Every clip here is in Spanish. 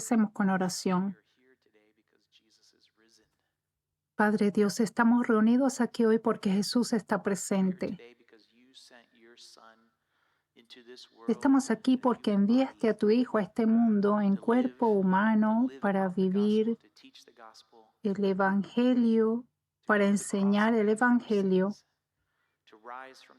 Empecemos con oración. Padre Dios, estamos reunidos aquí hoy porque Jesús está presente. Estamos aquí porque enviaste a tu Hijo a este mundo en cuerpo humano para vivir el Evangelio, para enseñar el Evangelio,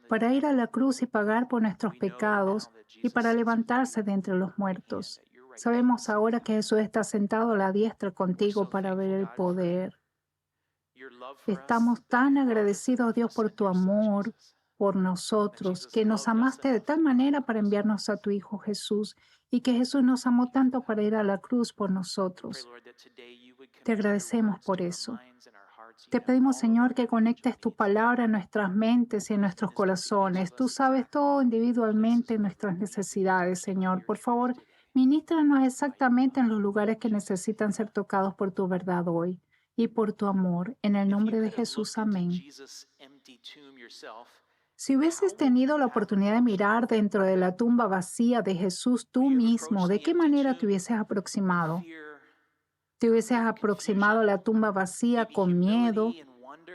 para ir a la cruz y pagar por nuestros pecados y para levantarse de entre los muertos. Sabemos ahora que Jesús está sentado a la diestra contigo para ver el poder. Estamos tan agradecidos, Dios, por tu amor por nosotros, que nos amaste de tal manera para enviarnos a tu Hijo Jesús y que Jesús nos amó tanto para ir a la cruz por nosotros. Te agradecemos por eso. Te pedimos, Señor, que conectes tu palabra en nuestras mentes y en nuestros corazones. Tú sabes todo individualmente nuestras necesidades, Señor. Por favor, ministranos exactamente en los lugares que necesitan ser tocados por tu verdad hoy y por tu amor. En el nombre de Jesús, amén. Si hubieses tenido la oportunidad de mirar dentro de la tumba vacía de Jesús tú mismo, ¿de qué manera te hubieses aproximado? ¿Te hubieses aproximado a la tumba vacía con miedo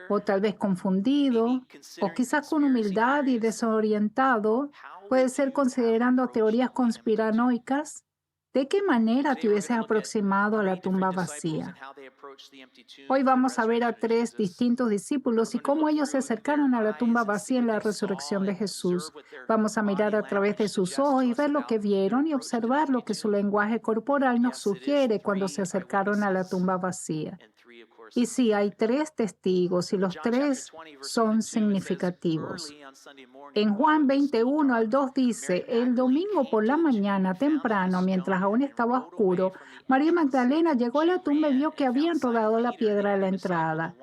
o tal vez confundido o quizás con humildad y desorientado? Puede ser considerando teorías conspiranoicas. ¿De qué manera te hubieses aproximado a la tumba vacía? Hoy vamos a ver a tres distintos discípulos y cómo ellos se acercaron a la tumba vacía en la resurrección de Jesús. Vamos a mirar a través de sus ojos y ver lo que vieron y observar lo que su lenguaje corporal nos sugiere cuando se acercaron a la tumba vacía. Y sí, hay tres testigos y los tres son significativos. En Juan 21 al 2 dice, el domingo por la mañana temprano, mientras aún estaba oscuro, María Magdalena llegó a la tumba y vio que habían rodado la piedra de la entrada.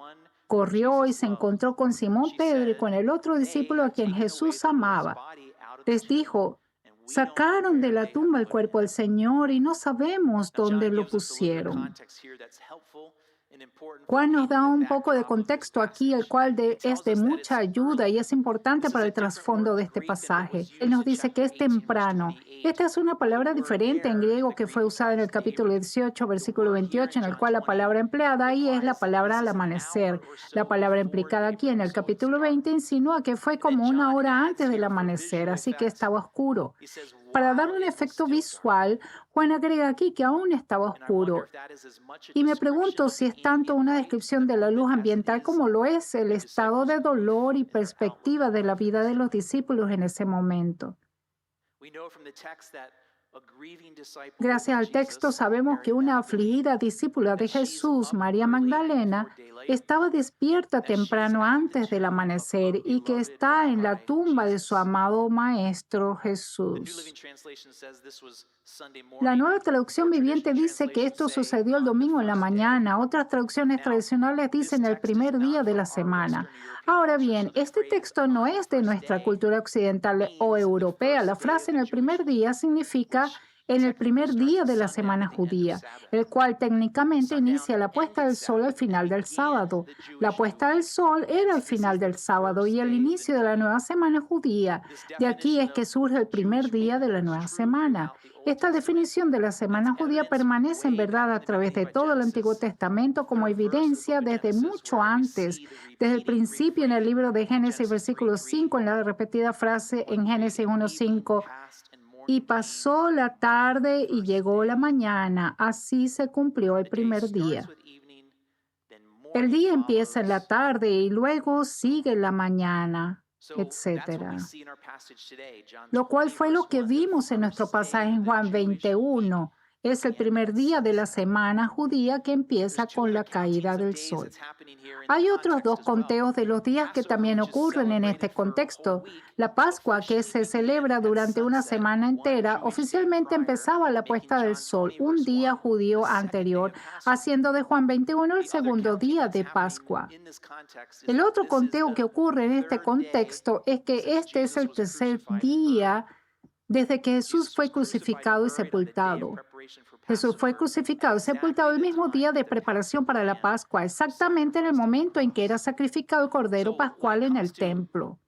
Corrió y se encontró con Simón Pedro y con el otro discípulo a quien Jesús amaba. Les dijo, sacaron de la tumba el cuerpo del Señor y no sabemos dónde lo pusieron. Juan nos da un poco de contexto aquí, el cual es de mucha ayuda y es importante para el trasfondo de este pasaje. Él nos dice que es temprano. Esta es una palabra diferente en griego que fue usada en el capítulo 18, versículo 28, en el cual la palabra empleada ahí es la palabra al amanecer. La palabra implicada aquí en el capítulo 20 insinúa que fue como una hora antes del amanecer, así que estaba oscuro. Para dar un efecto visual, Juan agrega aquí que aún estaba oscuro. Y me pregunto si es tanto una descripción de la luz ambiental como lo es el estado de dolor y perspectiva de la vida de los discípulos en ese momento. Gracias al texto sabemos que una afligida discípula de Jesús, María Magdalena, estaba despierta temprano antes del amanecer y que está en la tumba de su amado Maestro Jesús. La nueva traducción viviente dice que esto sucedió el domingo en la mañana. Otras traducciones tradicionales dicen el primer día de la semana. Ahora bien, este texto no es de nuestra cultura occidental o europea. La frase en el primer día significa en el primer día de la semana judía, el cual técnicamente inicia la puesta del sol al final del sábado. La puesta del sol era al final del sábado y el inicio de la nueva semana judía. De aquí es que surge el primer día de la nueva semana. Esta definición de la semana judía permanece en verdad a través de todo el Antiguo Testamento como evidencia desde mucho antes, desde el principio en el libro de Génesis, versículo 5, en la repetida frase en Génesis 1:5. Y pasó la tarde y llegó la mañana, así se cumplió el primer día. El día empieza en la tarde y luego sigue la mañana, etcétera. Lo cual fue lo que vimos en nuestro pasaje en Juan 21. Es el primer día de la semana judía que empieza con la caída del sol. Hay otros dos conteos de los días que también ocurren en este contexto. La Pascua, que se celebra durante una semana entera, oficialmente empezaba la puesta del sol, un día judío anterior, haciendo de Juan 21 el segundo día de Pascua. El otro conteo que ocurre en este contexto es que este es el tercer día desde que Jesús fue crucificado y sepultado. Jesús fue crucificado y sepultado el mismo día de preparación para la Pascua, exactamente en el momento en que era sacrificado el Cordero Pascual en el templo.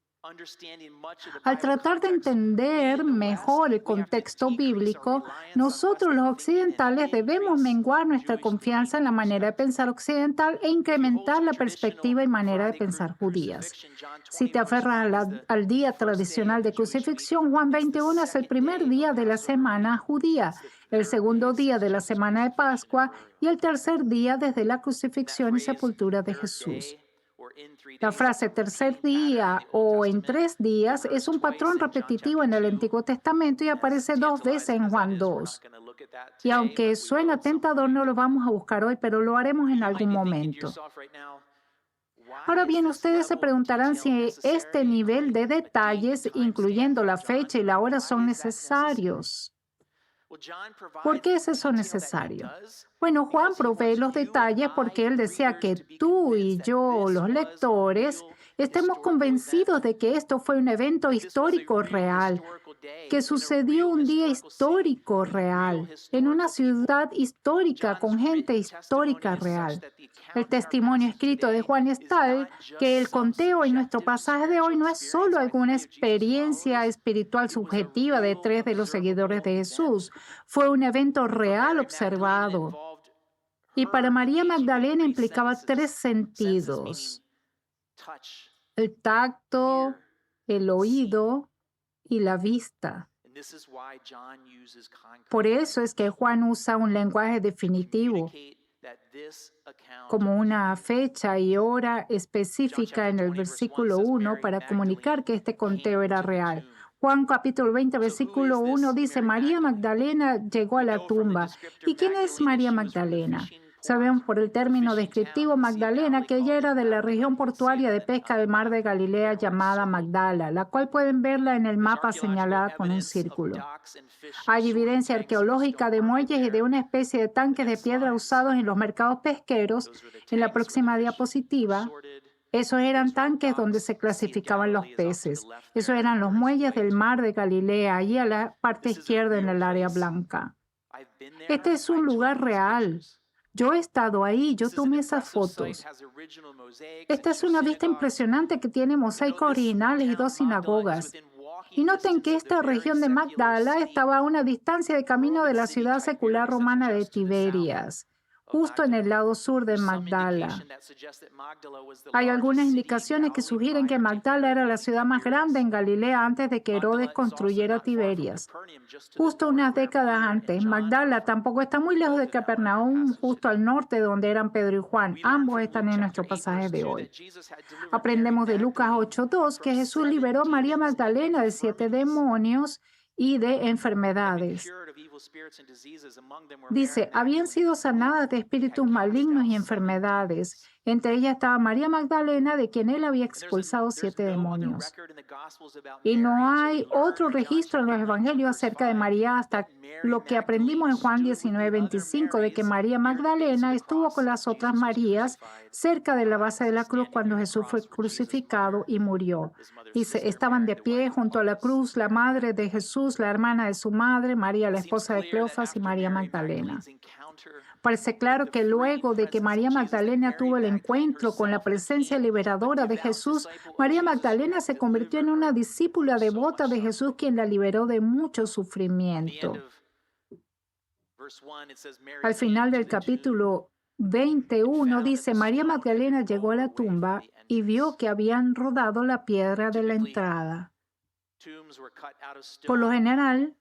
Al tratar de entender mejor el contexto bíblico, nosotros los occidentales debemos menguar nuestra confianza en la manera de pensar occidental e incrementar la perspectiva y manera de pensar judías. Si te aferras al día tradicional de crucifixión, Juan 21 es el primer día de la semana judía, el segundo día de la semana de Pascua y el tercer día desde la crucifixión y sepultura de Jesús. La frase tercer día o en 3 días es un patrón repetitivo en el Antiguo Testamento y aparece 2 veces en Juan 2. Y aunque suena tentador, no lo vamos a buscar hoy, pero lo haremos en algún momento. Ahora bien, ustedes se preguntarán si este nivel de detalles, incluyendo la fecha y la hora, son necesarios. ¿Por qué es eso necesario? Bueno, Juan provee los detalles porque él desea que tú y yo, los lectores, estemos convencidos de que esto fue un evento histórico real, que sucedió un día histórico real, en una ciudad histórica con gente histórica real. El testimonio escrito de Juan es tal que el conteo en nuestro pasaje de hoy no es solo alguna experiencia espiritual subjetiva de 3 de los seguidores de Jesús, fue un evento real observado. Y para María Magdalena implicaba 3 sentidos: el tacto, el oído y la vista. Por eso es que Juan usa un lenguaje definitivo, como una fecha y hora específica en el versículo 1 para comunicar que este conteo era real. Juan capítulo 20, versículo 1 dice, María Magdalena llegó a la tumba. ¿Y quién es María Magdalena? Sabemos por el término descriptivo Magdalena que ella era de la región portuaria de pesca del mar de Galilea llamada Magdala, la cual pueden verla en el mapa señalada con un círculo. Hay evidencia arqueológica de muelles y de una especie de tanques de piedra usados en los mercados pesqueros. En la próxima diapositiva, esos eran tanques donde se clasificaban los peces. Esos eran los muelles del mar de Galilea, allí a la parte izquierda en el área blanca. Este es un lugar real. Yo he estado ahí, yo tomé esas fotos. Esta es una vista impresionante que tiene mosaicos originales y 2 sinagogas. Y noten que esta región de Magdala estaba a una distancia de camino de la ciudad secular romana de Tiberias, justo en el lado sur de Magdala. Hay algunas indicaciones que sugieren que Magdala era la ciudad más grande en Galilea antes de que Herodes construyera Tiberias. Justo unas décadas antes, Magdala tampoco está muy lejos de Capernaum, justo al norte donde eran Pedro y Juan. Ambos están en nuestro pasaje de hoy. Aprendemos de Lucas 8:2 que Jesús liberó a María Magdalena de 7 demonios y de enfermedades. Dice, habían sido sanadas de espíritus malignos y enfermedades. Entre ellas estaba María Magdalena, de quien él había expulsado 7 demonios. Y no hay otro registro en los evangelios acerca de María hasta lo que aprendimos en Juan 19:25, de que María Magdalena estuvo con las otras Marías cerca de la base de la cruz cuando Jesús fue crucificado y murió. Dice, estaban de pie junto a la cruz la madre de Jesús, la hermana de su madre, María, la esposa de Cleofas, y María Magdalena. Parece claro que luego de que María Magdalena tuvo el encuentro con la presencia liberadora de Jesús, María Magdalena se convirtió en una discípula devota de Jesús, quien la liberó de mucho sufrimiento. Al final del capítulo 21 dice, María Magdalena llegó a la tumba y vio que habían rodado la piedra de la entrada. Por lo general,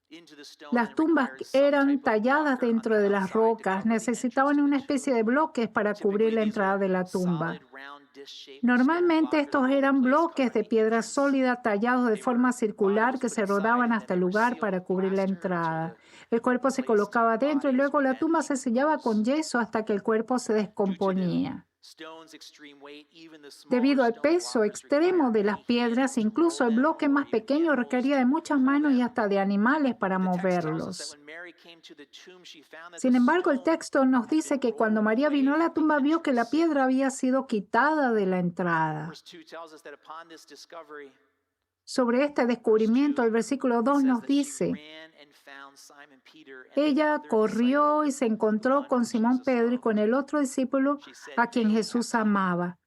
las tumbas eran talladas dentro de las rocas, necesitaban una especie de bloques para cubrir la entrada de la tumba. Normalmente estos eran bloques de piedra sólida tallados de forma circular que se rodaban hasta el lugar para cubrir la entrada. El cuerpo se colocaba dentro y luego la tumba se sellaba con yeso hasta que el cuerpo se descomponía. Debido al peso extremo de las piedras, incluso el bloque más pequeño requería de muchas manos y hasta de animales para moverlos. Sin embargo, el texto nos dice que cuando María vino a la tumba vio que la piedra había sido quitada de la entrada. Sobre este descubrimiento, el versículo 2 nos dice, ella corrió y se encontró con Simón Pedro y con el otro discípulo a quien Jesús amaba.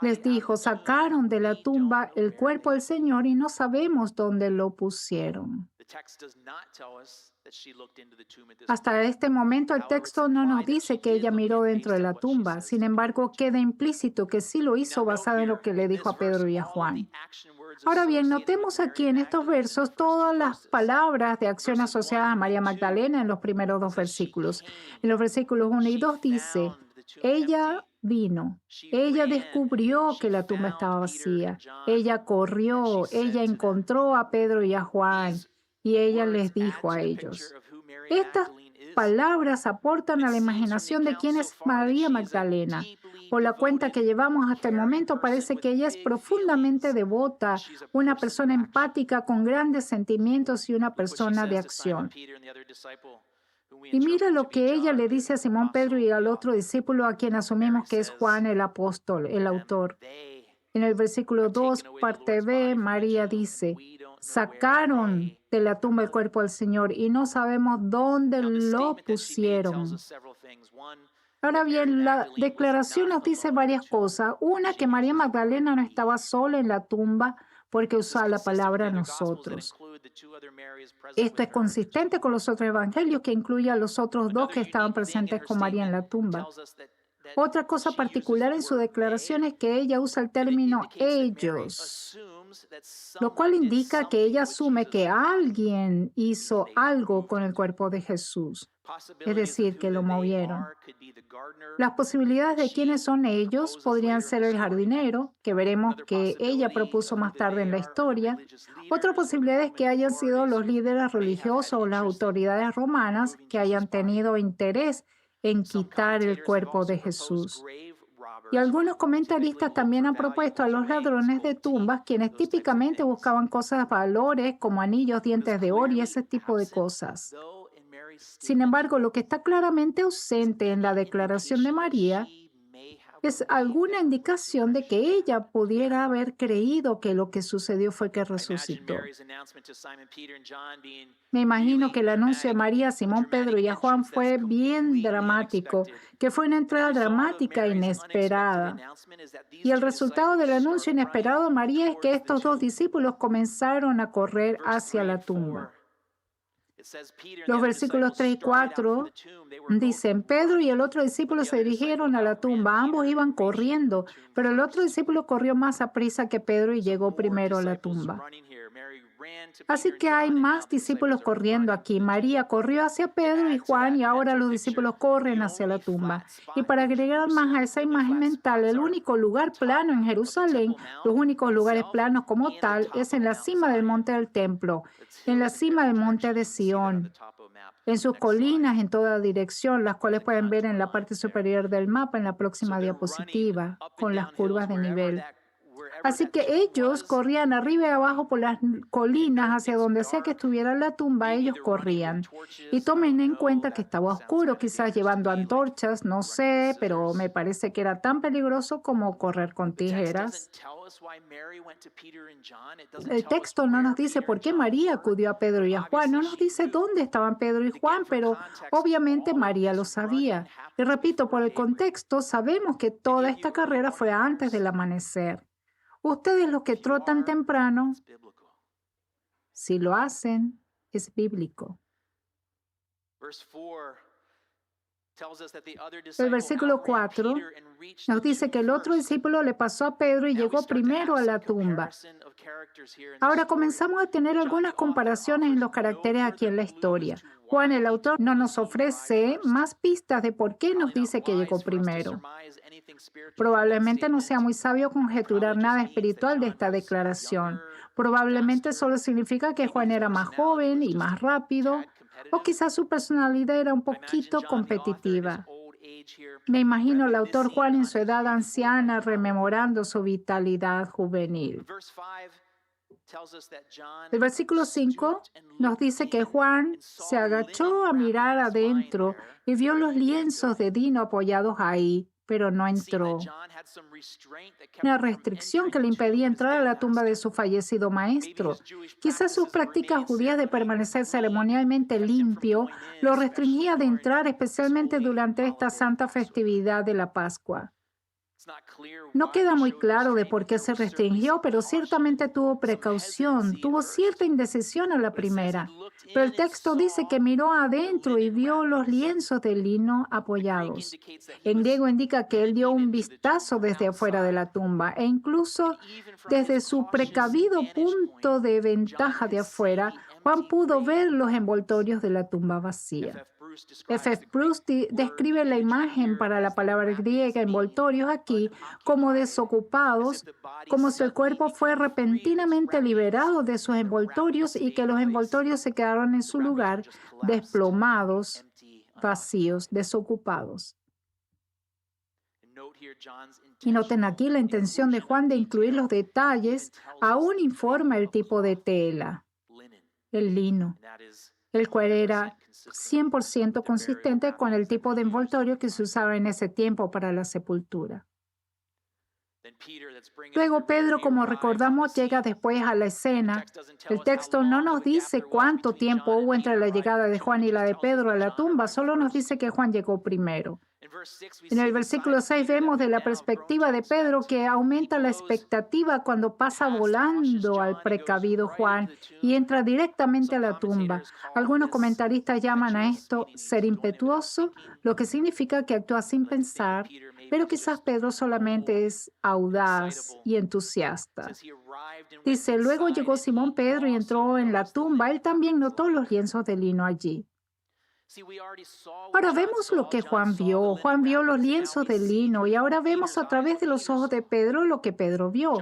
Les dijo, sacaron de la tumba el cuerpo del Señor y no sabemos dónde lo pusieron. Hasta este momento el texto no nos dice que ella miró dentro de la tumba. Sin embargo, queda implícito que sí lo hizo basado en lo que le dijo a Pedro y a Juan. Ahora bien, notemos aquí en estos versos todas las palabras de acción asociadas a María Magdalena en los primeros dos versículos. En los versículos 1 y 2 dice, ella vino, ella descubrió que la tumba estaba vacía, ella corrió, ella encontró a Pedro y a Juan y ella les dijo a ellos. Estas palabras aportan a la imaginación de quién es María Magdalena. Por la cuenta que llevamos hasta el momento, parece que ella es profundamente devota, una persona empática con grandes sentimientos y una persona de acción. Y mira lo que ella le dice a Simón Pedro y al otro discípulo a quien asumimos que es Juan el apóstol, el autor. En el versículo 2, parte B, María dice, sacaron de la tumba el cuerpo del Señor y no sabemos dónde lo pusieron. Ahora bien, la declaración nos dice varias cosas. Una, que María Magdalena no estaba sola en la tumba porque usaba la palabra nosotros. Esto es consistente con los otros evangelios que incluye a los otros dos que estaban presentes con María en la tumba. Otra cosa particular en su declaración es que ella usa el término ellos, lo cual indica que ella asume que alguien hizo algo con el cuerpo de Jesús, es decir, que lo movieron. Las posibilidades de quiénes son ellos podrían ser el jardinero, que veremos que ella propuso más tarde en la historia. Otra posibilidad es que hayan sido los líderes religiosos o las autoridades romanas que hayan tenido interés en quitar el cuerpo de Jesús. Y algunos comentaristas también han propuesto a los ladrones de tumbas, quienes típicamente buscaban cosas de valores como anillos, dientes de oro y ese tipo de cosas. Sin embargo, lo que está claramente ausente en la declaración de María es alguna indicación de que ella pudiera haber creído que lo que sucedió fue que resucitó. Me imagino que el anuncio de María a Simón Pedro y a Juan fue bien dramático, que fue una entrada dramática e inesperada. Y el resultado del anuncio inesperado de María es que estos dos discípulos comenzaron a correr hacia la tumba. Los versículos 3 y 4 dicen, Pedro y el otro discípulo se dirigieron a la tumba. Ambos iban corriendo, pero el otro discípulo corrió más a prisa que Pedro y llegó primero a la tumba. Así que hay más discípulos corriendo aquí. María corrió hacia Pedro y Juan y ahora los discípulos corren hacia la tumba. Y para agregar más a esa imagen mental, el único lugar plano en Jerusalén, los únicos lugares planos como tal, es en la cima del monte del templo, en la cima del monte de Sión, en sus colinas en toda dirección, las cuales pueden ver en la parte superior del mapa en la próxima diapositiva, con las curvas de nivel. Así que ellos corrían arriba y abajo por las colinas, hacia donde sea que estuviera la tumba, ellos corrían. Y tomen en cuenta que estaba oscuro, quizás llevando antorchas, no sé, pero me parece que era tan peligroso como correr con tijeras. El texto no nos dice por qué María acudió a Pedro y a Juan, no nos dice dónde estaban Pedro y Juan, pero obviamente María lo sabía. Y repito, por el contexto, sabemos que toda esta carrera fue antes del amanecer. Ustedes los que trotan temprano, si lo hacen, es bíblico. El versículo 4 nos dice que el otro discípulo le pasó a Pedro y llegó primero a la tumba. Ahora comenzamos a tener algunas comparaciones en los caracteres aquí en la historia. Juan, el autor, no nos ofrece más pistas de por qué nos dice que llegó primero. Probablemente no sea muy sabio conjeturar nada espiritual de esta declaración. Probablemente solo significa que Juan era más joven y más rápido, o quizás su personalidad era un poquito competitiva. Me imagino al autor Juan en su edad anciana rememorando su vitalidad juvenil. El versículo 5 nos dice que Juan se agachó a mirar adentro y vio los lienzos de lino apoyados ahí, pero no entró. Una restricción que le impedía entrar a la tumba de su fallecido maestro. Quizás sus prácticas judías de permanecer ceremonialmente limpio lo restringía de entrar, especialmente durante esta santa festividad de la Pascua. No queda muy claro de por qué se restringió, pero ciertamente tuvo precaución, tuvo cierta indecisión a la primera. Pero el texto dice que miró adentro y vio los lienzos de lino apoyados. En griego indica que él dio un vistazo desde afuera de la tumba e incluso desde su precavido punto de ventaja de afuera, Juan pudo ver los envoltorios de la tumba vacía. F. Bruce describe la imagen para la palabra griega envoltorios aquí como desocupados, como si el cuerpo fue repentinamente liberado de sus envoltorios y que los envoltorios se quedaron en su lugar, desplomados, vacíos, desocupados. Y noten aquí la intención de Juan de incluir los detalles, aún informa el tipo de tela, el lino, el cual era 100% consistente con el tipo de envoltorio que se usaba en ese tiempo para la sepultura. Luego Pedro, como recordamos, llega después a la escena. El texto no nos dice cuánto tiempo hubo entre la llegada de Juan y la de Pedro a la tumba, solo nos dice que Juan llegó primero. En el versículo 6 vemos de la perspectiva de Pedro que aumenta la expectativa cuando pasa volando al precavido Juan y entra directamente a la tumba. Algunos comentaristas llaman a esto ser impetuoso, lo que significa que actúa sin pensar, pero quizás Pedro solamente es audaz y entusiasta. Dice, luego llegó Simón Pedro y entró en la tumba. Él también notó los lienzos de lino allí. Ahora vemos lo que Juan vio. Juan vio los lienzos de lino y ahora vemos a través de los ojos de Pedro lo que Pedro vio.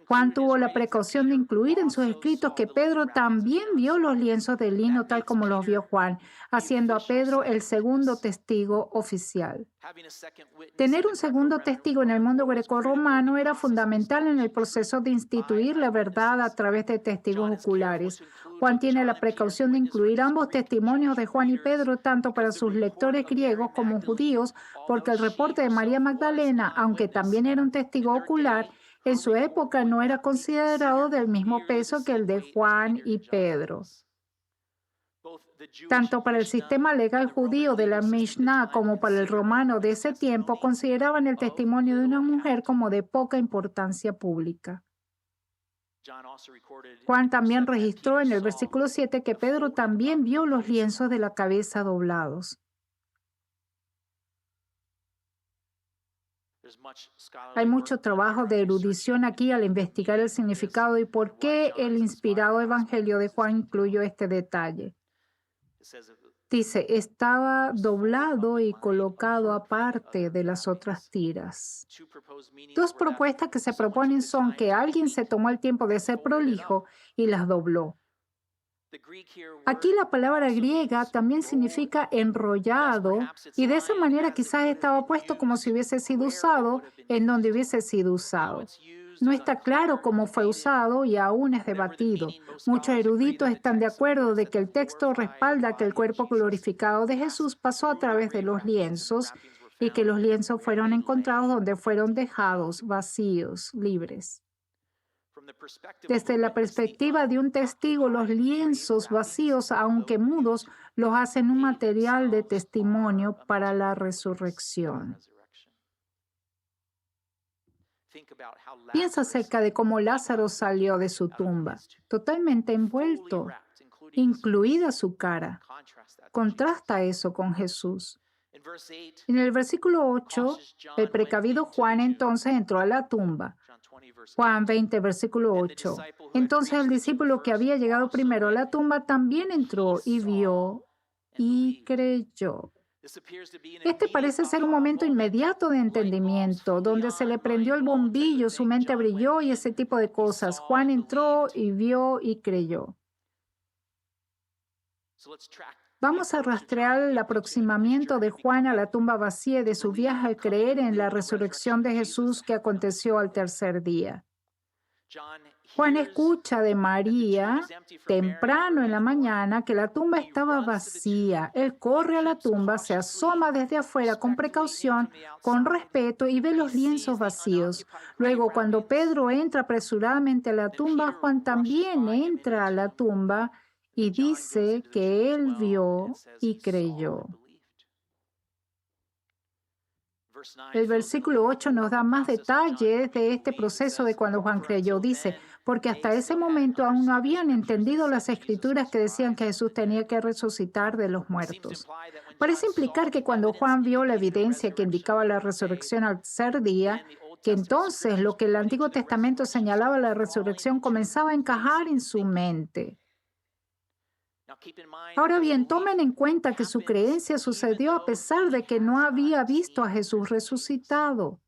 Juan tuvo la precaución de incluir en sus escritos que Pedro también vio los lienzos de lino tal como los vio Juan, haciendo a Pedro el segundo testigo oficial. Tener un segundo testigo en el mundo grecorromano era fundamental en el proceso de instituir la verdad a través de testigos oculares. Juan tiene la precaución de incluir ambos testimonios de Juan y Pedro, tanto para sus lectores griegos como judíos, porque el reporte de María Magdalena, aunque también era un testigo ocular, en su época no era considerado del mismo peso que el de Juan y Pedro. Tanto para el sistema legal judío de la Mishnah como para el romano de ese tiempo, consideraban el testimonio de una mujer como de poca importancia pública. Juan también registró en el versículo 7 que Pedro también vio los lienzos de la cabeza doblados. Hay mucho trabajo de erudición aquí al investigar el significado y por qué el inspirado evangelio de Juan incluyó este detalle. Dice, estaba doblado y colocado aparte de las otras tiras. Dos propuestas que se proponen son que alguien se tomó el tiempo de ser prolijo y las dobló. Aquí la palabra griega también significa enrollado y de esa manera quizás estaba puesto como si hubiese sido usado en donde hubiese sido usado. No está claro cómo fue usado y aún es debatido. Muchos eruditos están de acuerdo de que el texto respalda que el cuerpo glorificado de Jesús pasó a través de los lienzos y que los lienzos fueron encontrados donde fueron dejados vacíos, libres. Desde la perspectiva de un testigo, los lienzos vacíos, aunque mudos, los hacen un material de testimonio para la resurrección. Piensa acerca de cómo Lázaro salió de su tumba, totalmente envuelto, incluida su cara. Contrasta eso con Jesús. En el versículo 8, el precavido Juan entonces entró a la tumba. Juan 20, versículo 8. Entonces el discípulo que había llegado primero a la tumba también entró y vio y creyó. Este parece ser un momento inmediato de entendimiento, donde se le prendió el bombillo, su mente brilló y ese tipo de cosas. Juan entró y vio y creyó. Vamos a rastrear el aproximamiento de Juan a la tumba vacía y de su viaje al creer en la resurrección de Jesús que aconteció al tercer día. Juan escucha de María temprano en la mañana que la tumba estaba vacía. Él corre a la tumba, se asoma desde afuera con precaución, con respeto y ve los lienzos vacíos. Luego, cuando Pedro entra apresuradamente a la tumba, Juan también entra a la tumba y dice que él vio y creyó. El versículo 8 nos da más detalles de este proceso de cuando Juan creyó. Dice, porque hasta ese momento aún no habían entendido las escrituras que decían que Jesús tenía que resucitar de los muertos. Parece implicar que cuando Juan vio la evidencia que indicaba la resurrección al tercer día, que entonces lo que el Antiguo Testamento señalaba la resurrección comenzaba a encajar en su mente. Ahora bien, tomen en cuenta que su creencia sucedió a pesar de que no había visto a Jesús resucitado.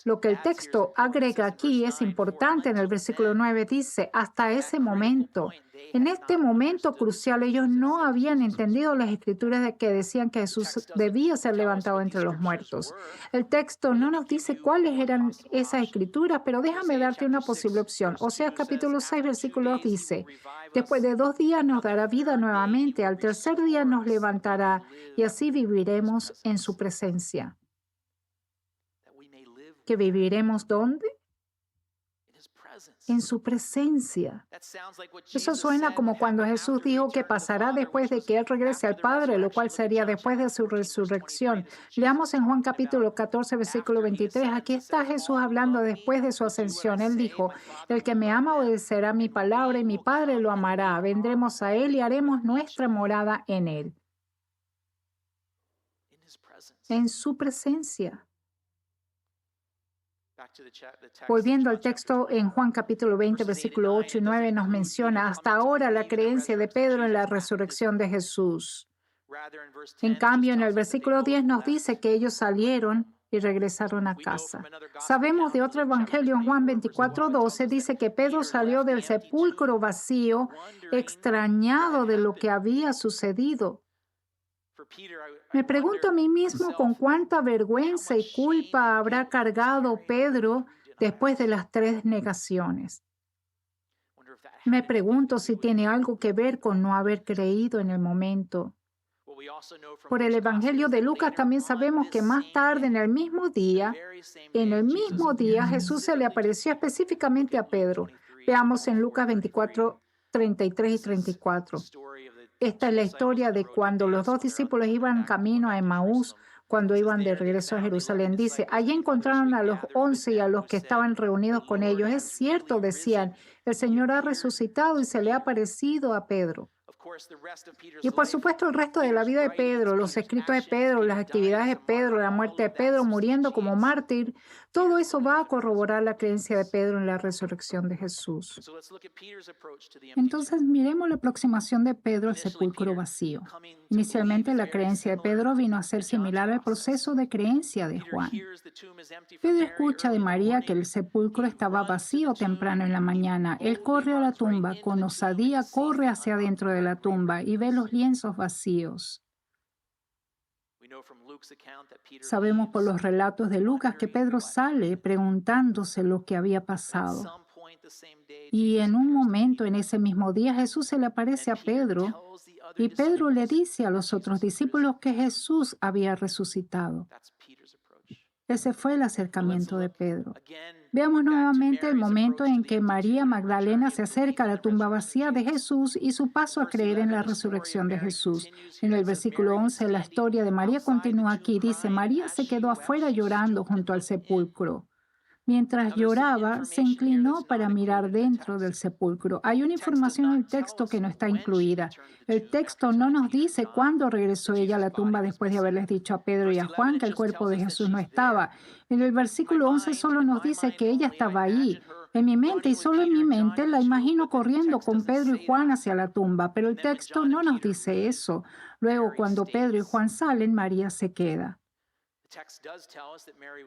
Lo que el texto agrega aquí es importante. En el versículo 9 dice, hasta ese momento. En este momento crucial, ellos no habían entendido las escrituras de que decían que Jesús debía ser levantado entre los muertos. El texto no nos dice cuáles eran esas escrituras, pero déjame darte una posible opción. Oseas capítulo 6, versículo 2 dice, después de 2 días nos dará vida nuevamente, al tercer día nos levantará y así viviremos en su presencia. ¿Que viviremos dónde? En su presencia. Eso suena como cuando Jesús dijo que pasará después de que Él regrese al Padre, lo cual sería después de su resurrección. Leamos en Juan capítulo 14, versículo 23. Aquí está Jesús hablando después de su ascensión. Él dijo, el que me ama obedecerá mi palabra y mi Padre lo amará. Vendremos a Él y haremos nuestra morada en Él. En su presencia. Volviendo al texto en Juan capítulo 20, versículo 8 y 9 nos menciona hasta ahora la creencia de Pedro en la resurrección de Jesús. En cambio, en el versículo 10 nos dice que ellos salieron y regresaron a casa. Sabemos de otro evangelio en Juan 24, 12, dice que Pedro salió del sepulcro vacío, extrañado de lo que había sucedido. Me pregunto a mí mismo con cuánta vergüenza y culpa habrá cargado Pedro después de las 3 negaciones. Me pregunto si tiene algo que ver con no haber creído en el momento. Por el Evangelio de Lucas también sabemos que más tarde en el mismo día, Jesús se le apareció específicamente a Pedro. Veamos en Lucas 24, 33 y 34. Esta es la historia de cuando los 2 discípulos iban camino a Emaús, cuando iban de regreso a Jerusalén. Dice, allí encontraron a los 11 y a los que estaban reunidos con ellos. Es cierto, decían, el Señor ha resucitado y se le ha aparecido a Pedro. Y por supuesto el resto de la vida de Pedro, los escritos de Pedro, las actividades de Pedro, la muerte de Pedro, muriendo como mártir, todo eso va a corroborar la creencia de Pedro en la resurrección de Jesús. Entonces miremos la aproximación de Pedro al sepulcro vacío. Inicialmente la creencia de Pedro vino a ser similar al proceso de creencia de Juan. Pedro escucha de María que el sepulcro estaba vacío temprano en la mañana. Él corre a la tumba, con osadía corre hacia adentro de la tumba y ve los lienzos vacíos. Sabemos por los relatos de Lucas que Pedro sale preguntándose lo que había pasado. Y en un momento, en ese mismo día, Jesús se le aparece a Pedro y Pedro le dice a los otros discípulos que Jesús había resucitado. Ese fue el acercamiento de Pedro. Veamos nuevamente el momento en que María Magdalena se acerca a la tumba vacía de Jesús y su paso a creer en la resurrección de Jesús. En el versículo 11, la historia de María continúa aquí. Dice, María se quedó afuera llorando junto al sepulcro. Mientras lloraba, se inclinó para mirar dentro del sepulcro. Hay una información en el texto que no está incluida. El texto no nos dice cuándo regresó ella a la tumba después de haberles dicho a Pedro y a Juan que el cuerpo de Jesús no estaba. En el versículo 11 solo nos dice que ella estaba ahí. En mi mente y solo en mi mente la imagino corriendo con Pedro y Juan hacia la tumba, pero el texto no nos dice eso. Luego, cuando Pedro y Juan salen, María se queda.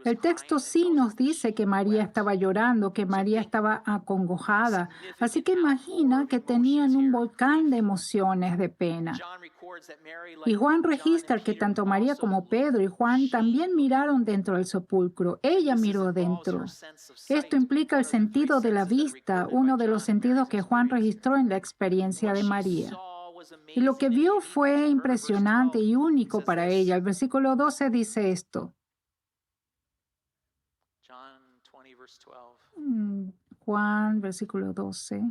El texto sí nos dice que María estaba llorando, que María estaba acongojada. Así que imagina que tenían un volcán de emociones, de pena. Y Juan registra que tanto María como Pedro y Juan también miraron dentro del sepulcro. Ella miró dentro. Esto implica el sentido de la vista, uno de los sentidos que Juan registró en la experiencia de María. Y lo que vio fue impresionante y único para ella. El versículo 12 dice esto. Juan, versículo 12.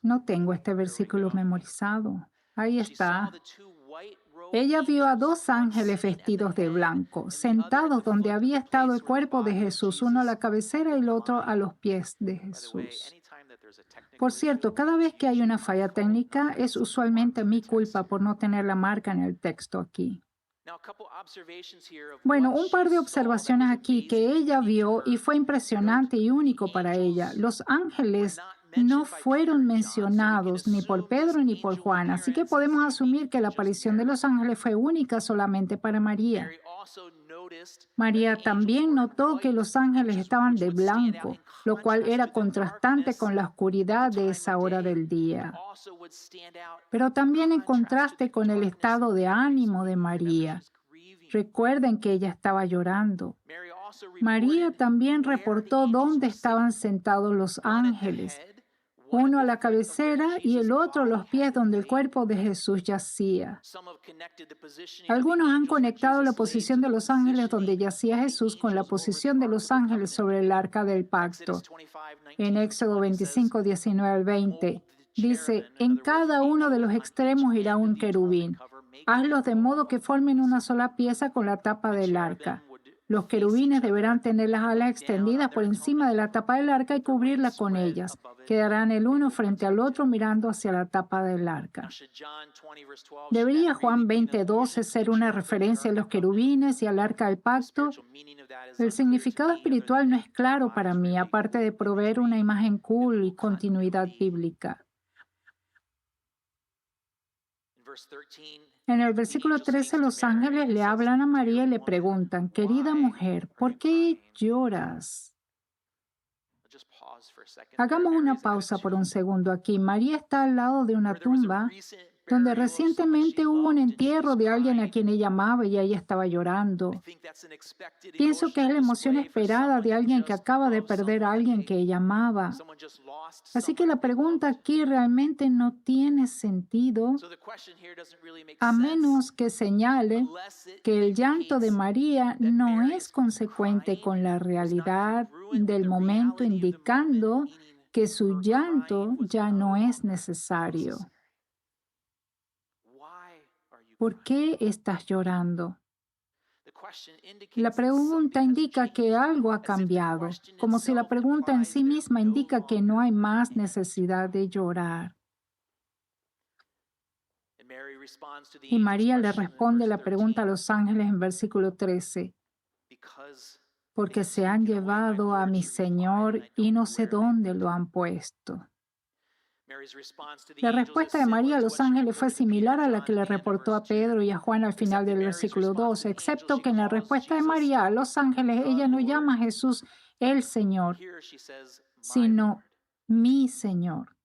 No tengo este versículo memorizado. Ahí está. Ella vio a dos ángeles vestidos de blanco, sentados donde había estado el cuerpo de Jesús, uno a la cabecera y el otro a los pies de Jesús. Por cierto, cada vez que hay una falla técnica, es usualmente mi culpa por no tener la marca en el texto aquí. Bueno, un par de observaciones aquí que ella vio y fue impresionante y único para ella. Los ángeles no fueron mencionados ni por Pedro ni por Juan, así que podemos asumir que la aparición de los ángeles fue única solamente para María. María también notó que los ángeles estaban de blanco, lo cual era contrastante con la oscuridad de esa hora del día, pero también en contraste con el estado de ánimo de María. Recuerden que ella estaba llorando. María también reportó dónde estaban sentados los ángeles, uno a la cabecera y el otro a los pies donde el cuerpo de Jesús yacía. Algunos han conectado la posición de los ángeles donde yacía Jesús con la posición de los ángeles sobre el arca del pacto. En Éxodo 25, 19 al 20, dice, en cada uno de los extremos irá un querubín. Hazlos de modo que formen una sola pieza con la tapa del arca. Los querubines deberán tener las alas extendidas por encima de la tapa del arca y cubrirla con ellas. Quedarán el uno frente al otro mirando hacia la tapa del arca. ¿Debería Juan 20:12 ser una referencia a los querubines y al arca del pacto? El significado espiritual no es claro para mí, aparte de proveer una imagen cool y continuidad bíblica. En el versículo 13, los ángeles le hablan a María y le preguntan, querida mujer, ¿por qué lloras? Hagamos una pausa por un segundo aquí. María está al lado de una tumba donde recientemente hubo un entierro de alguien a quien ella amaba y ella estaba llorando. Pienso que es la emoción esperada de alguien que acaba de perder a alguien que ella amaba. Así que la pregunta aquí realmente no tiene sentido a menos que señale que el llanto de María no es consecuente con la realidad del momento, indicando que su llanto ya no es necesario. ¿Por qué estás llorando? La pregunta indica que algo ha cambiado, como si la pregunta en sí misma indica que no hay más necesidad de llorar. Y María le responde la pregunta a los ángeles en versículo 13, porque se han llevado a mi Señor y no sé dónde lo han puesto. La respuesta de María a los ángeles fue similar a la que le reportó a Pedro y a Juan al final del versículo 12, excepto que en la respuesta de María a los ángeles ella no llama a Jesús el Señor, sino mi Señor,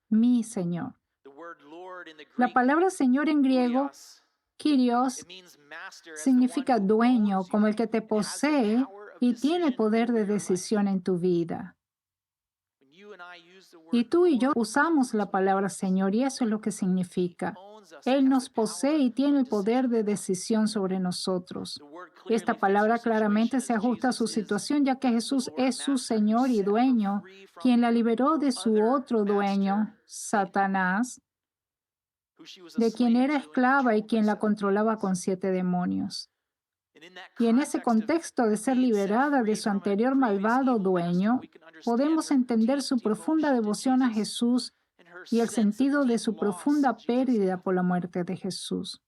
mi Señor. La palabra Señor en griego, Kyrios, significa dueño, como el que te posee y tiene poder de decisión en tu vida. Y tú y yo usamos la palabra Señor y eso es lo que significa. Él nos posee y tiene el poder de decisión sobre nosotros. Esta palabra claramente se ajusta a su situación, ya que Jesús es su Señor y dueño, quien la liberó de su otro dueño, Satanás, de quien era esclava y quien la controlaba con 7 demonios. Y en ese contexto de ser liberada de su anterior malvado dueño, podemos entender su profunda devoción a Jesús y el sentido de su profunda pérdida por la muerte de Jesús.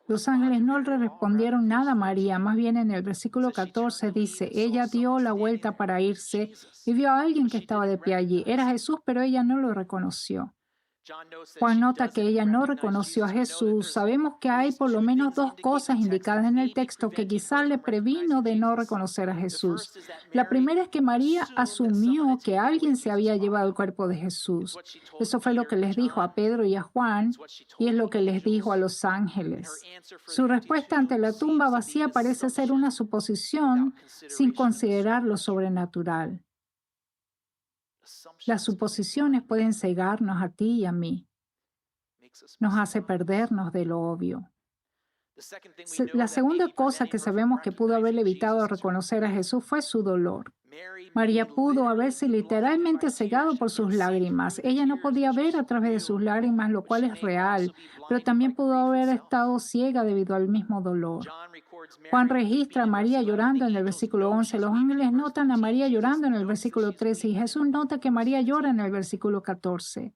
Los ángeles no le respondieron nada a María, más bien en el versículo 14 dice, ella dio la vuelta para irse y vio a alguien que estaba de pie allí. Era Jesús, pero ella no lo reconoció. Juan nota que ella no reconoció a Jesús. Sabemos que hay por lo menos 2 cosas indicadas en el texto que quizás le previno de no reconocer a Jesús. La primera es que María asumió que alguien se había llevado el cuerpo de Jesús. Eso fue lo que les dijo a Pedro y a Juan y es lo que les dijo a los ángeles. Su respuesta ante la tumba vacía parece ser una suposición sin considerar lo sobrenatural. Las suposiciones pueden cegarnos a ti y a mí. Nos hace perdernos de lo obvio. La segunda cosa que sabemos que pudo haber evitado reconocer a Jesús fue su dolor. María pudo haberse literalmente cegado por sus lágrimas. Ella no podía ver a través de sus lágrimas, lo cual es real, pero también pudo haber estado ciega debido al mismo dolor. Juan registra a María llorando en el versículo 11. Los ángeles notan a María llorando en el versículo 13 y Jesús nota que María llora en el versículo 14.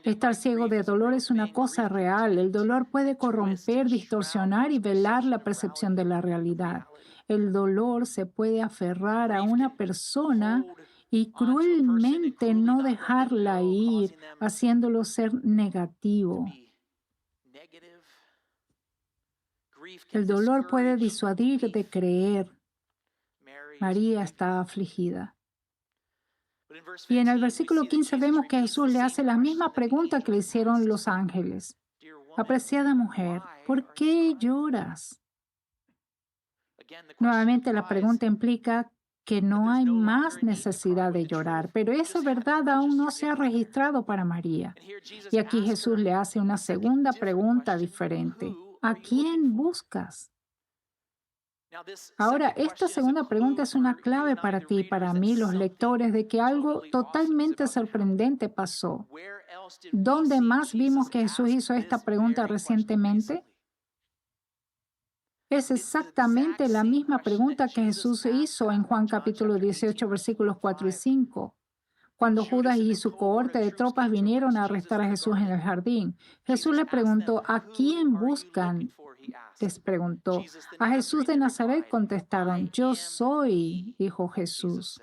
Estar ciego de dolor es una cosa real. El dolor puede corromper, distorsionar y velar la percepción de la realidad. El dolor se puede aferrar a una persona y cruelmente no dejarla ir, haciéndolo ser negativo. El dolor puede disuadir de creer. María está afligida. Y en el versículo 15 vemos que Jesús le hace la misma pregunta que le hicieron los ángeles. Apreciada mujer, ¿por qué lloras? Nuevamente la pregunta implica que no hay más necesidad de llorar, pero esa verdad aún no se ha registrado para María. Y aquí Jesús le hace una segunda pregunta diferente. ¿A quién buscas? Ahora, esta segunda pregunta es una clave para ti y para mí, los lectores, de que algo totalmente sorprendente pasó. ¿Dónde más vimos que Jesús hizo esta pregunta recientemente? Es exactamente la misma pregunta que Jesús hizo en Juan capítulo 18, versículos 4 y 5. Cuando Judas y su cohorte de tropas vinieron a arrestar a Jesús en el jardín, Jesús le preguntó, ¿a quién buscan? Les preguntó. A Jesús de Nazaret contestaron, yo soy, dijo Jesús.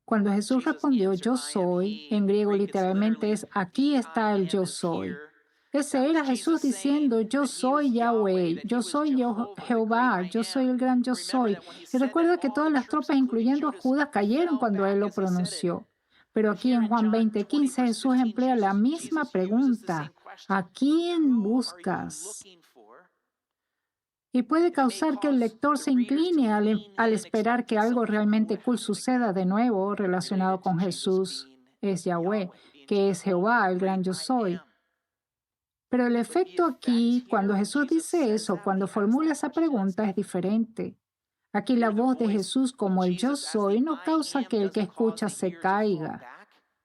Cuando Jesús respondió, yo soy, en griego literalmente es, aquí está el yo soy. Ese era Jesús diciendo, yo soy Yahweh, yo soy Jehová, yo soy el gran yo soy. Y recuerda que todas las tropas, incluyendo a Judas, cayeron cuando él lo pronunció. Pero aquí en Juan 20:15 Jesús emplea la misma pregunta, ¿a quién buscas? Y puede causar que el lector se incline al esperar que algo realmente cool suceda de nuevo relacionado con Jesús, es Yahweh, que es Jehová, el gran yo soy. Pero el efecto aquí, cuando Jesús dice eso, cuando formula esa pregunta, es diferente. Aquí la voz de Jesús como el yo soy no causa que el que escucha se caiga.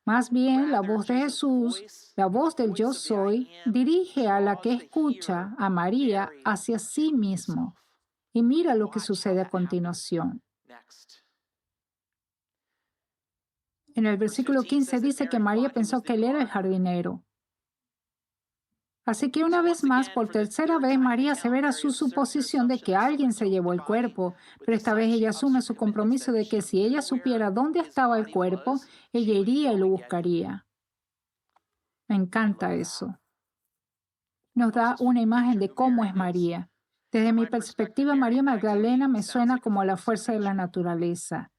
Más bien, la voz de Jesús, la voz del yo soy, dirige a la que escucha, a María, hacia sí mismo. Y mira lo que sucede a continuación. En el versículo 15 dice que María pensó que él era el jardinero. Así que una vez más, por tercera vez, María asevera su suposición de que alguien se llevó el cuerpo, pero esta vez ella asume su compromiso de que si ella supiera dónde estaba el cuerpo, ella iría y lo buscaría. Me encanta eso. Nos da una imagen de cómo es María. Desde mi perspectiva, María Magdalena me suena como la fuerza de la naturaleza.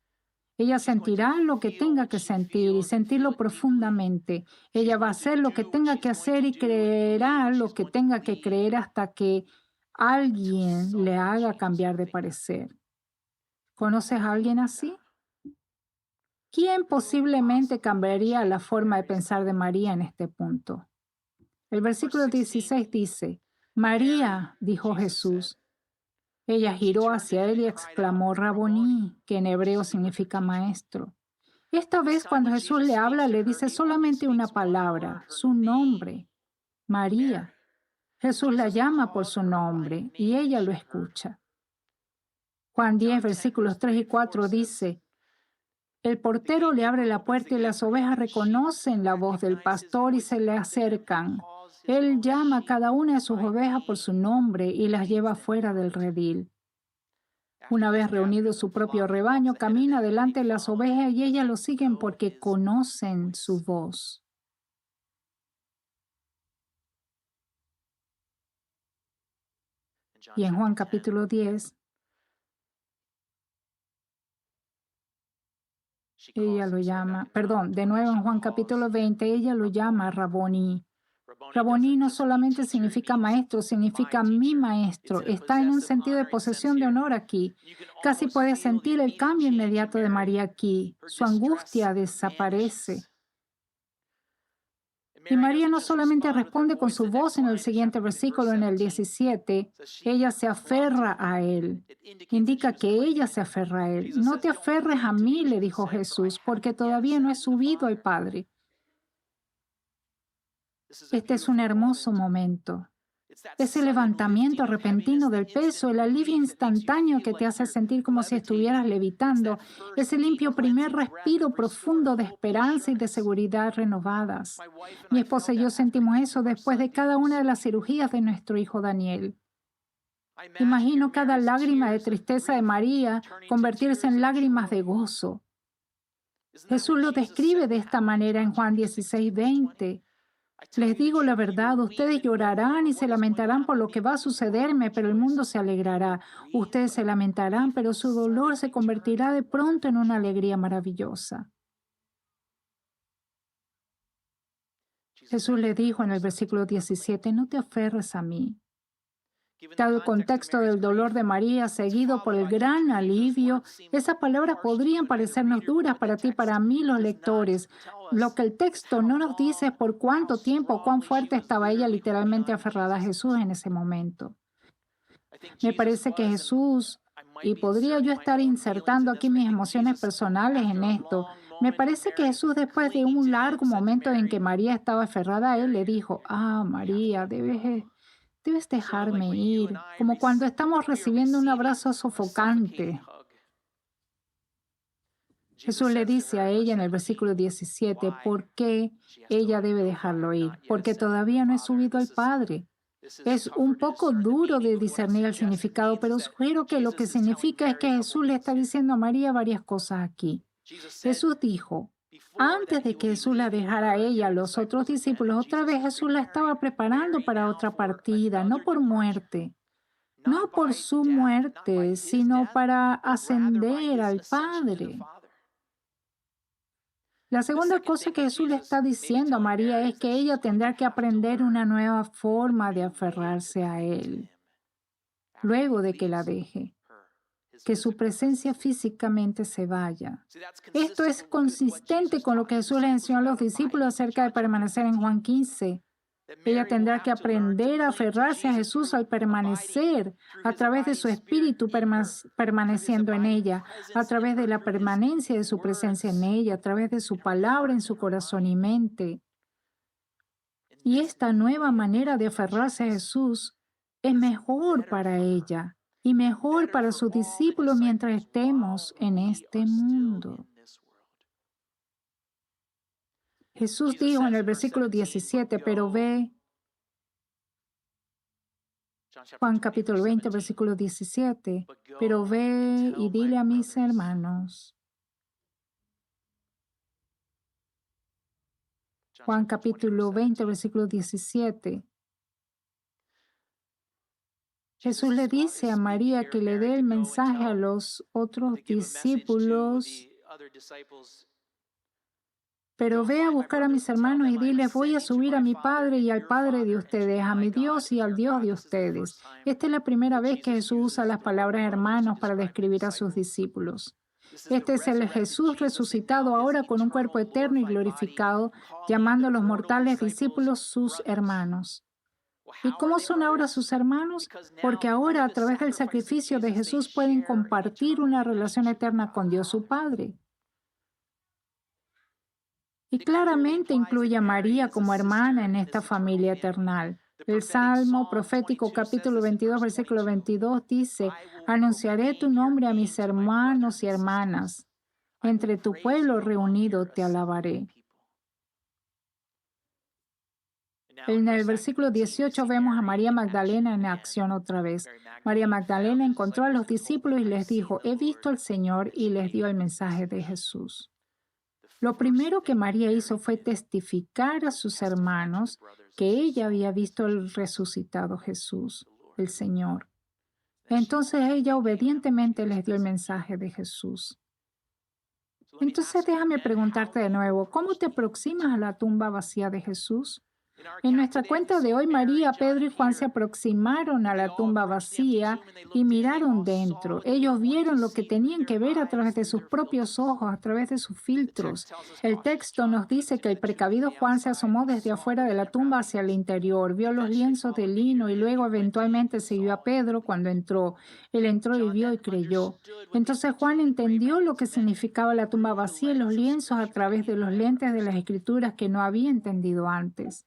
Ella sentirá lo que tenga que sentir y sentirlo profundamente. Ella va a hacer lo que tenga que hacer y creerá lo que tenga que creer hasta que alguien le haga cambiar de parecer. ¿Conoces a alguien así? ¿Quién posiblemente cambiaría la forma de pensar de María en este punto? El versículo 16 dice, María, dijo Jesús. Ella giró hacia él y exclamó, Raboní, que en hebreo significa maestro. Esta vez cuando Jesús le habla, le dice solamente una palabra, su nombre, María. Jesús la llama por su nombre y ella lo escucha. Juan 10, versículos 3 y 4 dice, el portero le abre la puerta y las ovejas reconocen la voz del pastor y se le acercan. Él llama a cada una de sus ovejas por su nombre y las lleva fuera del redil. Una vez reunido su propio rebaño, camina delante de las ovejas y ellas lo siguen porque conocen su voz. Y en Juan capítulo 10, ella lo llama, de nuevo en Juan capítulo 20, ella lo llama Raboní. Raboní no solamente significa maestro, significa mi maestro. Está en un sentido de posesión de honor aquí. Casi puedes sentir el cambio inmediato de María aquí. Su angustia desaparece. Y María no solamente responde con su voz en el siguiente versículo, en el 17, ella se aferra a él. Indica que ella se aferra a él. No te aferres a mí, le dijo Jesús, porque todavía no he subido al Padre. Este es un hermoso momento. Ese levantamiento repentino del peso, el alivio instantáneo que te hace sentir como si estuvieras levitando, ese limpio primer respiro profundo de esperanza y de seguridad renovadas. Mi esposa y yo sentimos eso después de cada una de las cirugías de nuestro hijo Daniel. Imagino cada lágrima de tristeza de María convertirse en lágrimas de gozo. Jesús lo describe de esta manera en Juan 16:20. Les digo la verdad, ustedes llorarán y se lamentarán por lo que va a sucederme, pero el mundo se alegrará. Ustedes se lamentarán, pero su dolor se convertirá de pronto en una alegría maravillosa. Jesús le dijo en el versículo 17, no te aferres a mí. Dado el contexto del dolor de María, seguido por el gran alivio, esas palabras podrían parecernos duras para ti y para mí, los lectores. Lo que el texto no nos dice es por cuánto tiempo o cuán fuerte estaba ella literalmente aferrada a Jesús en ese momento. Me parece que Jesús, y podría yo estar insertando aquí mis emociones personales en esto, me parece que Jesús, después de un largo momento en que María estaba aferrada a él, le dijo, María, debes dejarme ir, como cuando estamos recibiendo un abrazo sofocante. Jesús le dice a ella en el versículo 17, ¿por qué ella debe dejarlo ir? Porque todavía no he subido al Padre. Es un poco duro de discernir el significado, pero sugiero que lo que significa es que Jesús le está diciendo a María varias cosas aquí. Jesús dijo, antes de que Jesús la dejara a ella, los otros discípulos, otra vez Jesús la estaba preparando para otra partida, no por muerte, no por su muerte, sino para ascender al Padre. La segunda cosa que Jesús le está diciendo a María es que ella tendrá que aprender una nueva forma de aferrarse a Él, luego de que la deje, que su presencia físicamente se vaya. Esto es consistente con lo que Jesús le enseñó a los discípulos acerca de permanecer en Juan 15. Ella tendrá que aprender a aferrarse a Jesús al permanecer a través de su espíritu permaneciendo en ella, a través de la permanencia de su presencia en ella, a través de su palabra en su corazón y mente. Y esta nueva manera de aferrarse a Jesús es mejor para ella y mejor para sus discípulos mientras estemos en este mundo. Jesús dijo en el versículo 17, pero ve, Juan capítulo 20, versículo 17, pero ve y dile a mis hermanos. Juan capítulo 20, versículo 17. Jesús le dice a María que le dé el mensaje a los otros discípulos. Pero ve a buscar a mis hermanos y diles, voy a subir a mi Padre y al Padre de ustedes, a mi Dios y al Dios de ustedes. Esta es la primera vez que Jesús usa las palabras hermanos para describir a sus discípulos. Este es el Jesús resucitado ahora con un cuerpo eterno y glorificado, llamando a los mortales discípulos sus hermanos. ¿Y cómo son ahora sus hermanos? Porque ahora, a través del sacrificio de Jesús, pueden compartir una relación eterna con Dios su Padre. Y claramente incluye a María como hermana en esta familia eternal. El Salmo profético capítulo 22, versículo 22 dice, anunciaré tu nombre a mis hermanos y hermanas. Entre tu pueblo reunido te alabaré. En el versículo 18 vemos a María Magdalena en acción otra vez. María Magdalena encontró a los discípulos y les dijo, he visto al Señor, y les dio el mensaje de Jesús. Lo primero que María hizo fue testificar a sus hermanos que ella había visto el resucitado Jesús, el Señor. Entonces ella obedientemente les dio el mensaje de Jesús. Entonces déjame preguntarte de nuevo, ¿cómo te aproximas a la tumba vacía de Jesús? En nuestra cuenta de hoy, María, Pedro y Juan se aproximaron a la tumba vacía y miraron dentro. Ellos vieron lo que tenían que ver a través de sus propios ojos, a través de sus filtros. El texto nos dice que el precavido Juan se asomó desde afuera de la tumba hacia el interior, vio los lienzos de lino y luego eventualmente siguió a Pedro cuando entró. Él entró y vio y creyó. Entonces Juan entendió lo que significaba la tumba vacía y los lienzos a través de los lentes de las escrituras que no había entendido antes.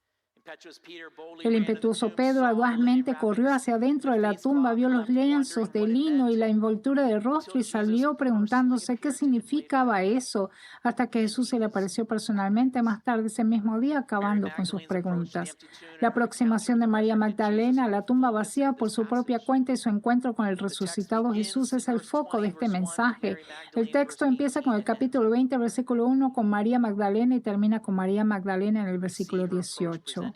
El impetuoso Pedro audazmente corrió hacia adentro de la tumba, vio los lienzos de lino y la envoltura del rostro y salió preguntándose qué significaba eso, hasta que Jesús se le apareció personalmente más tarde ese mismo día, acabando con sus preguntas. La aproximación de María Magdalena a la tumba vacía por su propia cuenta y su encuentro con el resucitado Jesús es el foco de este mensaje. El texto empieza con el capítulo 20, versículo 1, con María Magdalena y termina con María Magdalena en el versículo 18.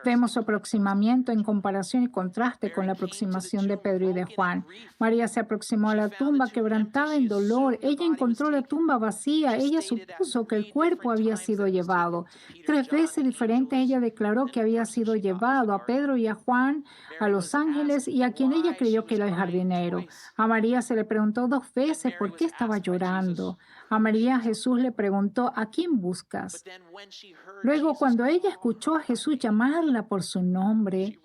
Vemos su aproximamiento en comparación y contraste con la aproximación de Pedro y de Juan. María se aproximó a la tumba quebrantada en dolor. Ella encontró la tumba vacía. Ella supuso que el cuerpo había sido llevado. 3 veces diferentes ella declaró que había sido llevado a Pedro y a Juan, a los ángeles y a quien ella creyó que era el jardinero. A María se le preguntó 2 veces por qué estaba llorando. A María Jesús le preguntó, ¿a quién buscas? Luego, cuando ella escuchó a Jesús llamarla por su nombre,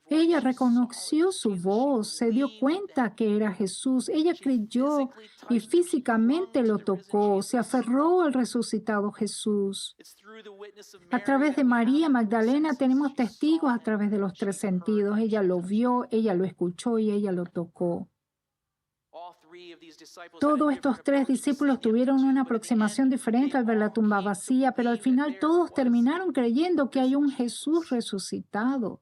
ella reconoció su voz, se dio cuenta que era Jesús. Ella creyó y físicamente lo tocó, se aferró al resucitado Jesús. A través de María Magdalena tenemos testigos a través de los 3 sentidos. Ella lo vio, ella lo escuchó y ella lo tocó. Todos estos 3 discípulos tuvieron una aproximación diferente al ver la tumba vacía, pero al final todos terminaron creyendo que hay un Jesús resucitado.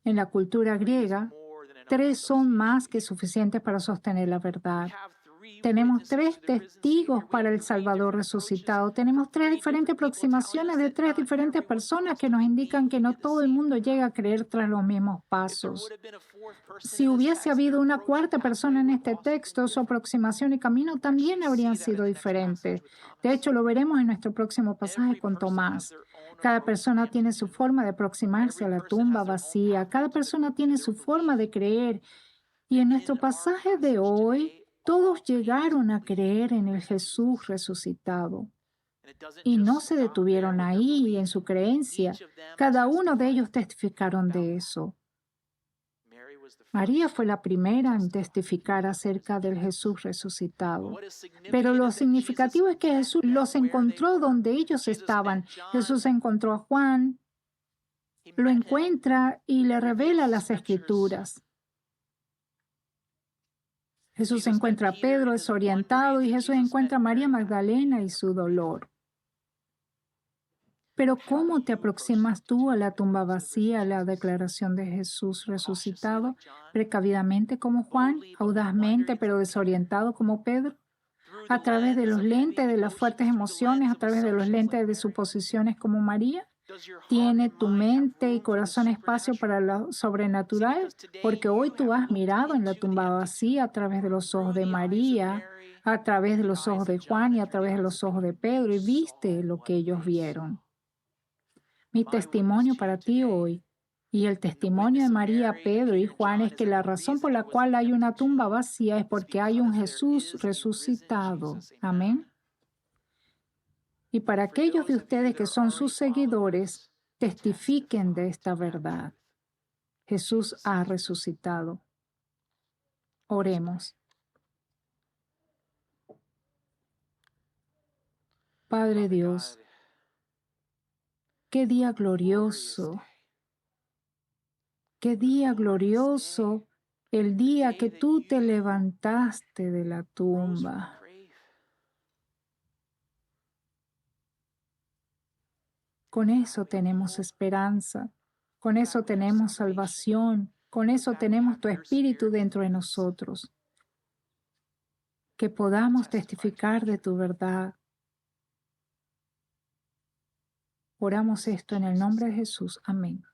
En la cultura griega, 3 son más que suficientes para sostener la verdad. Tenemos 3 testigos para el Salvador resucitado. Tenemos 3 diferentes aproximaciones de 3 diferentes personas que nos indican que no todo el mundo llega a creer tras los mismos pasos. Si hubiese habido una 4ta persona en este texto, su aproximación y camino también habrían sido diferentes. De hecho, lo veremos en nuestro próximo pasaje con Tomás. Cada persona tiene su forma de aproximarse a la tumba vacía. Cada persona tiene su forma de creer. Y en nuestro pasaje de hoy, todos llegaron a creer en el Jesús resucitado. Y no se detuvieron ahí en su creencia. Cada uno de ellos testificaron de eso. María fue la primera en testificar acerca del Jesús resucitado. Pero lo significativo es que Jesús los encontró donde ellos estaban. Jesús encontró a Juan, lo encuentra y le revela las Escrituras. Jesús encuentra a Pedro desorientado y Jesús encuentra a María Magdalena y su dolor. Pero ¿cómo te aproximas tú a la tumba vacía, a la declaración de Jesús resucitado? ¿Precavidamente como Juan? ¿Audazmente pero desorientado como Pedro? ¿A través de los lentes de las fuertes emociones? ¿A través de los lentes de suposiciones como María? ¿Tiene tu mente y corazón espacio para lo sobrenatural? Porque hoy tú has mirado en la tumba vacía a través de los ojos de María, a través de los ojos de Juan y a través de los ojos de Pedro y viste lo que ellos vieron. Mi testimonio para ti hoy y el testimonio de María, Pedro y Juan es que la razón por la cual hay una tumba vacía es porque hay un Jesús resucitado. Amén. Y para aquellos de ustedes que son sus seguidores, testifiquen de esta verdad. Jesús ha resucitado. Oremos. Padre Dios, qué día glorioso. Qué día glorioso el día que tú te levantaste de la tumba. Con eso tenemos esperanza, con eso tenemos salvación, con eso tenemos tu Espíritu dentro de nosotros. Que podamos testificar de tu verdad. Oramos esto en el nombre de Jesús. Amén.